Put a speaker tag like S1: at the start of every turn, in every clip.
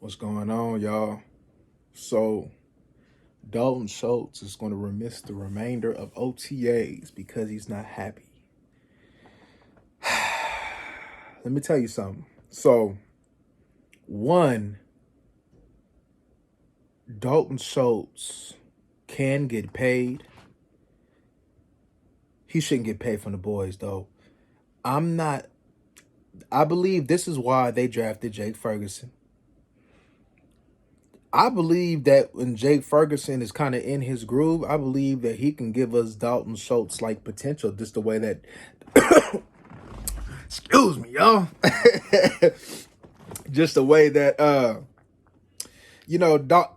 S1: What's going on, y'all? So, Dalton Schultz is going to miss the remainder of OTAs because he's not happy. Let me tell you something. So, one, Dalton Schultz can get paid. He shouldn't get paid from the boys, though. I believe this is why they drafted Jake Ferguson. I believe that when Jake Ferguson is kind of in his groove, I believe that he can give us Dalton Schultz like potential, just the way that excuse me, y'all. Just the way that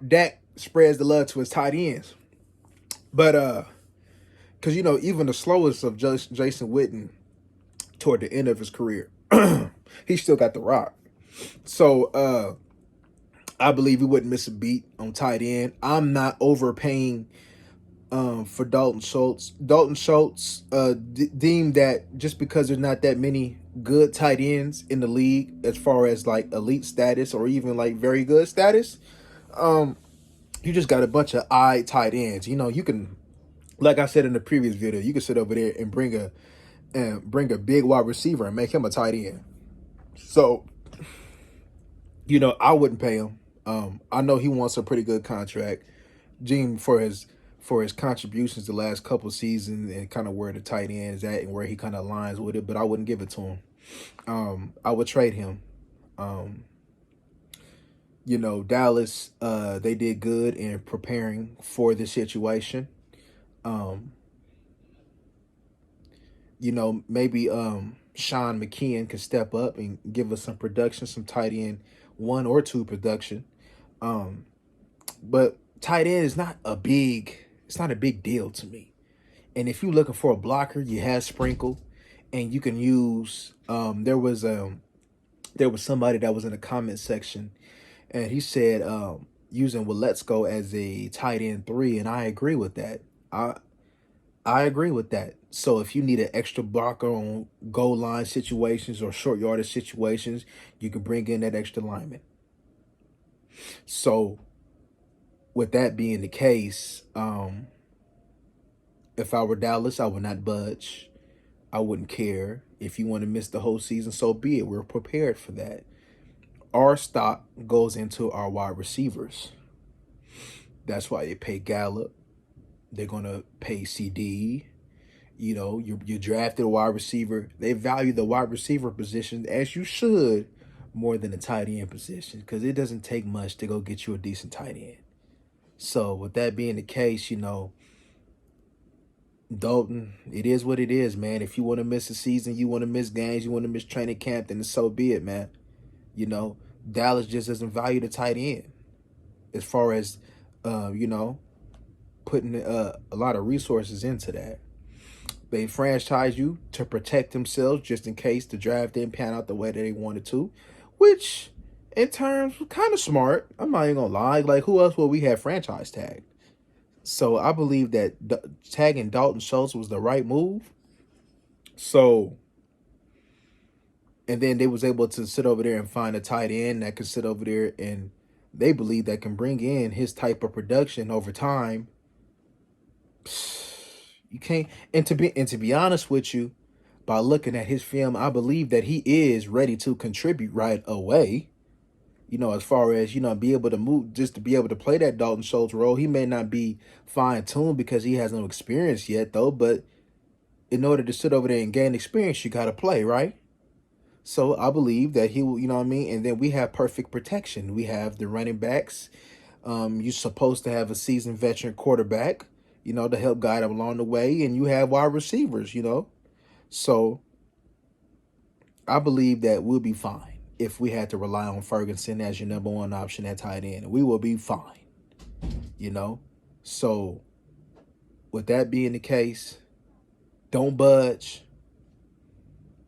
S1: Dak spreads the love to his tight ends. But because even the slowest of Jason Witten toward the end of his career, he still got the rock. So I believe he wouldn't miss a beat on tight end. I'm not overpaying for Dalton Schultz. Dalton Schultz deemed that just because there's not that many good tight ends in the league as far as like elite status or even like very good status, you just got a bunch of tight ends. You can, like I said in the previous video, you can sit over there and bring a big wide receiver and make him a tight end. So, I wouldn't pay him. I know he wants a pretty good contract, Gene, for his contributions the last couple seasons and kind of where the tight end is at and where he kind of aligns with it, but I wouldn't give it to him. I would trade him. Dallas, they did good in preparing for the situation. Maybe Sean McKeon could step up and give us some production, some tight end 1 or 2 production. But tight end is not a big deal to me. And if you're looking for a blocker, you have Sprinkle, and you can use. There was somebody that was in the comment section, and he said using Willetsko as a tight end 3, and I agree with that. I agree with that. So if you need an extra blocker on goal line situations or short yardage situations, you can bring in that extra lineman. So with that being the case, if I were Dallas, I would not budge. I wouldn't care. If you want to miss the whole season, so be it. We're prepared for that. Our stock goes into our wide receivers. That's why they pay Gallup. They're going to pay CD. You drafted a wide receiver. They value the wide receiver position, as you should, more than the tight end position, because it doesn't take much to go get you a decent tight end. So with that being the case, Dalton, it is what it is, man. If you want to miss a season, you want to miss games, you want to miss training camp, then so be it, man. Dallas just doesn't value the tight end as far as, putting a lot of resources into that. They franchise you to protect themselves just in case the draft didn't pan out the way that they wanted to, which in terms was kind of smart. I'm not even going to lie. Like, who else would we have franchise tagged? So I believe that tagging Dalton Schultz was the right move. So, and then they was able to sit over there and find a tight end that could sit over there and they believe that can bring in his type of production over time. You can't, and to be honest with you, by looking at his film, I believe that he is ready to contribute right away. As far as, be able to move, just to be able to play that Dalton Schultz role. He may not be fine-tuned because he has no experience yet, though, but in order to sit over there and gain experience, you got to play, right? So I believe that he will, and then we have perfect protection. We have the running backs. You're supposed to have a seasoned veteran quarterback, to help guide him along the way, and you have wide receivers, So I believe that we'll be fine. If we had to rely on Ferguson as your number 1 option at tight end, we will be fine, So with that being the case, don't budge,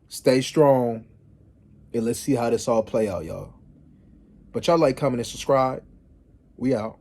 S1: stay strong, and let's see how this all play out, y'all. But y'all like, comment, and subscribe. We out.